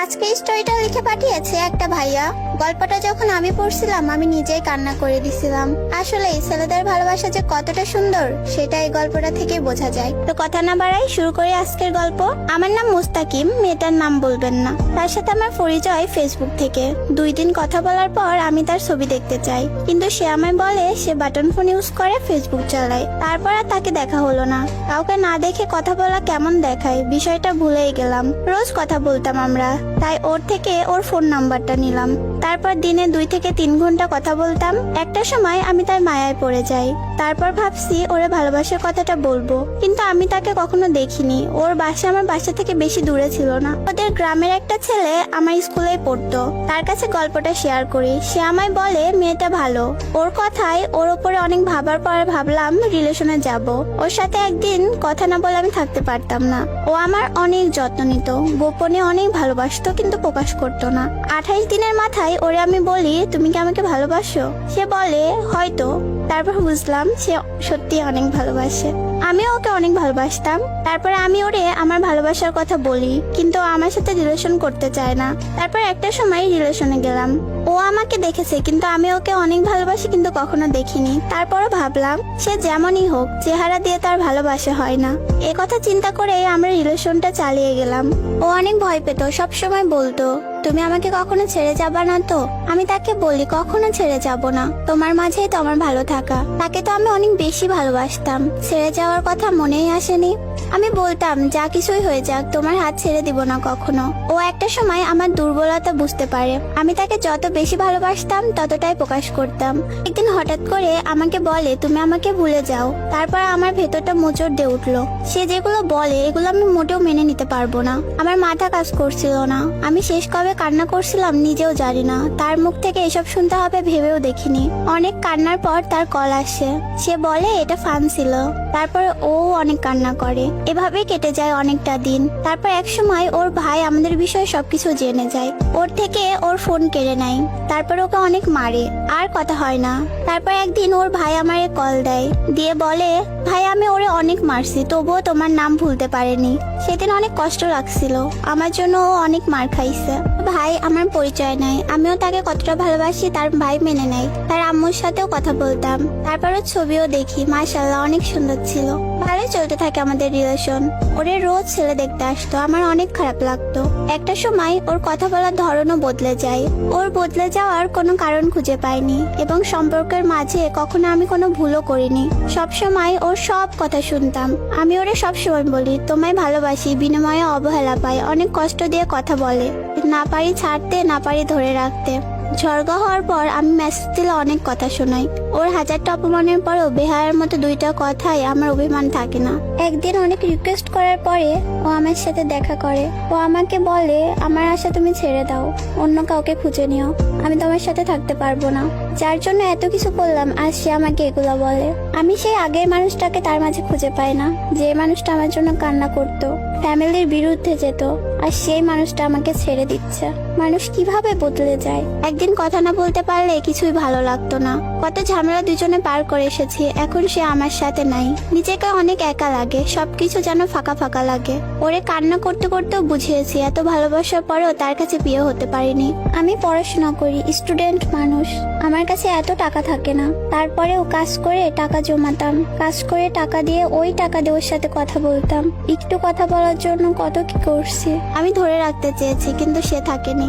আজকে স্টোরিটা লিখে পাঠিয়েছে একটা ভাইয়া। গল্পটা যখন আমি পড়ছিলাম আমি নিজেই কান্না করে দিছিলাম। আসলে এই ছেলেদের ভালোবাসা যে কতটা সুন্দর সেটা এই গল্পটা থেকে বোঝা যায়। তো কথা না বাড়াই শুরু করি আজকের গল্প। আমার নাম মুস্তাকিম, মেয়েটার নাম বলবেন না। তার সাথে আমার পরিচয় ফেসবুক থেকে। 2 দিন কথা বলার পর আমি তার ছবি দেখতে চাই, কিন্তু সে আমায় বলে সে বাটন ফোন ইউজ করে, ফেসবুক চালায়। তারপর আর তাকে দেখা হলো না। কাউকে না দেখে কথা বলা কেমন দেখায় বিষয়টা ভুলেই গেলাম। রোজ কথা বলতাম আমরা, তাই ওর থেকে ওর ফোন নাম্বারটা নিলাম। তারপর দিনে 2 থেকে 3 ঘন্টা কথা বলতাম। একটা সময় আমি তার মায়ায় পড়ে যাই। তারপর ভাবছি ওরে ভালোবাসার কথাটা বলবো, কিন্তু আমি তাকে কখনো দেখিনি। ওর বাসা আমার বাসা থেকে বেশি দূরে ছিল না। ওদের গ্রামের একটা ছেলে আমার স্কুলে পড়তো, তার কাছে গল্পটা শেয়ার করি। সে আমায় বলে মেয়েটা ভালো। ওর কথায় ওর উপরে অনেক ভাবার পর ভাবলাম রিলেশনে যাব। ওর সাথে একদিন কথা না বলে আমি থাকতে পারতাম না। ও আমার অনেক যত্ন নিত, গোপনে অনেক ভালোবাসতো, কিন্তু প্রকাশ করতো না। 28 দিনের মাথায় ওরে আমি বলি তুমি কি আমাকে ভালোবাসো? সে বলে হয়তো। তারপর বুঝলাম সে সত্যি অনেক ভালোবাসে। আমিও ওকে অনেক ভালোবাসতাম। তারপর আমি ওরে আমার ভালোবাসার কথা বলি, কিন্তু ও আমার সাথে রিলেশন করতে চায় না। তারপর একটা সময় রিলেশনে গেলাম। ও আমাকে দেখেছে, কিন্তু আমি ওকে অনেক ভালোবাসি, কিন্তু কখনো দেখিনি। তারপরও ভাবলাম সে যেমনই হোক, চেহারা দিয়ে তার ভালোবাসা হয় না। এ কথা চিন্তা করে আমরা রিলেশনটা চালিয়ে গেলাম। ও অনেক ভয় পেত, সব সময় বলতো তুমি আমাকে কখনো ছেড়ে যাবা না তো? আমি তাকে বলি কখনো ছেড়ে যাব না, তোমার মাঝেই তো আমার ভালো থাকা। তাকে তো আমি অনেক বেশি ভালোবাসতাম, ছেড়ে যাওয়ার কথা মনেই আসেনি। আমি বলতাম যা কিছুই হয়ে যাক তোমার হাত ছেড়ে দিব না কখনো। ও একটা সময় আমার দুর্বলতা বুঝতে পারে। আমি তাকে যত বেশি ভালোবাসতাম ততটাই প্রকাশ করতাম। একদিন হঠাৎ করে আমাকে বলে তুমি আমাকে ভুলে যাও। তারপর আমার ভেতরটা মোচড় দিয়ে উঠলো। সে যেগুলো বলে এগুলো আমি মোটেও মেনে নিতে পারবো না। আমার মাথা কাজ করছিল না। আমি শেষ কবে কান্না করছিলাম নিজেও জানি না। তার মুখ থেকে এসব শুনতে হবে ভেবেও দেখিনি। অনেক কান্নার পর তার কল আসে। সে বলে এটা ফান ছিল। তারপর ও অনেক কান্না করে। এভাবেই কেটে যায় অনেকটা দিন। তারপর এক সময় ওর ভাই আমাদের বিষয়ে সবকিছু জেনে যায়। ওর থেকে ওর ফোন কেড়ে নেয়। তারপর ওকে অনেক মারে, আর কথা হয় না। তারপর একদিন ওর ভাই আমারে কল দেয়, দিয়ে বলে ভাই আমি ওরে অনেক মারছি, তবুও তোমার নাম ভুলতে পারেনি। সেদিন অনেক কষ্ট লাগছিল আমার জন্য। ও অনেক মার খাইছে। ভাই আমার পরিচয় নাই, আমিও তাকে কতটা ভালোবাসি তার ভাই মেনে নেয়। তার আম্মুর সাথেও কথা বলতাম। তারপরও ছবিও দেখি, মাশাআল্লাহ অনেক সুন্দর ছিল। ভালোই চলতে থাকে আমাদের রিলেশন। ওরে রোজ ছেলে দেখতে আসতো, আমার অনেক খারাপ লাগতো। একটা সময় ওর কথা বলার ধরনও বদলে যায়। ওর বদলে যাওয়ার কোনো কারণ খুঁজে পাইনি, এবং সম্পর্কের মাঝে কখনো আমি কোনো ভুলও করিনি। সবসময় ওর সব কথা শুনতাম। আমি ওরে সবসময় বলি তোমায় ভালোবাসি, বিনিময়ে অবহেলা পাই। অনেক কষ্ট দিয়ে কথা বলে, না পারি ছাড়তে, না পারি ধরে রাখতে। ঝড়গা হওয়ার পর আমি মেসেজ দিলে অনেক কথা শোনাই। ওর 1000টা অপমানের পরেও বেহায়ার মতো 2টা কথাই আমার অভিমান থাকে না। একদিন অনেক রিকোয়েস্ট করার পরে ও আমার সাথে দেখা করে। ও আমাকে বলে আমার আশা তুমি ছেড়ে দাও, অন্য কাউকে খুঁজে নিও, আমি তোমার সাথে থাকতে পারবো না। যার জন্য এত কিছু করলাম, আজ সে আমাকে এগুলো বলে। আমি সেই আগের মানুষটাকে তার মাঝে খুঁজে পাই না, যে মানুষটা আমার জন্য কান্না করতো, ফ্যামিলির বিরুদ্ধে যেত, আর সেই মানুষটা আমাকে ছেড়ে দিচ্ছে। মানুষ কিভাবে বদলে যায়। একদিন কথা না বলতে পারলে কিছুই ভালো লাগতো না। কত ঝামেলা দুজনে পার করে এসেছি, এখন সে আমার সাথে নাই। নিজেকে অনেক একা লাগে, সবকিছু যেন ফাঁকা ফাঁকা লাগে। ওরে কান্না করতে করতেও বুঝিয়েছি এত ভালোবাসার পরেও তার কাছে বিয়ে হতে পারিনি। আমি পড়াশোনা করি, স্টুডেন্ট মানুষ, আমার কাছে এত টাকা থাকে না। তারপরেও কাজ করে টাকা জমাতাম, কাজ করে টাকা দিয়ে ওই টাকা দিয়ে ওর সাথে কথা বলতাম। একটু কথা বলার জন্য কত কি করছি। আমি ধরে রাখতে চেয়েছি, কিন্তু সে থাকেনি।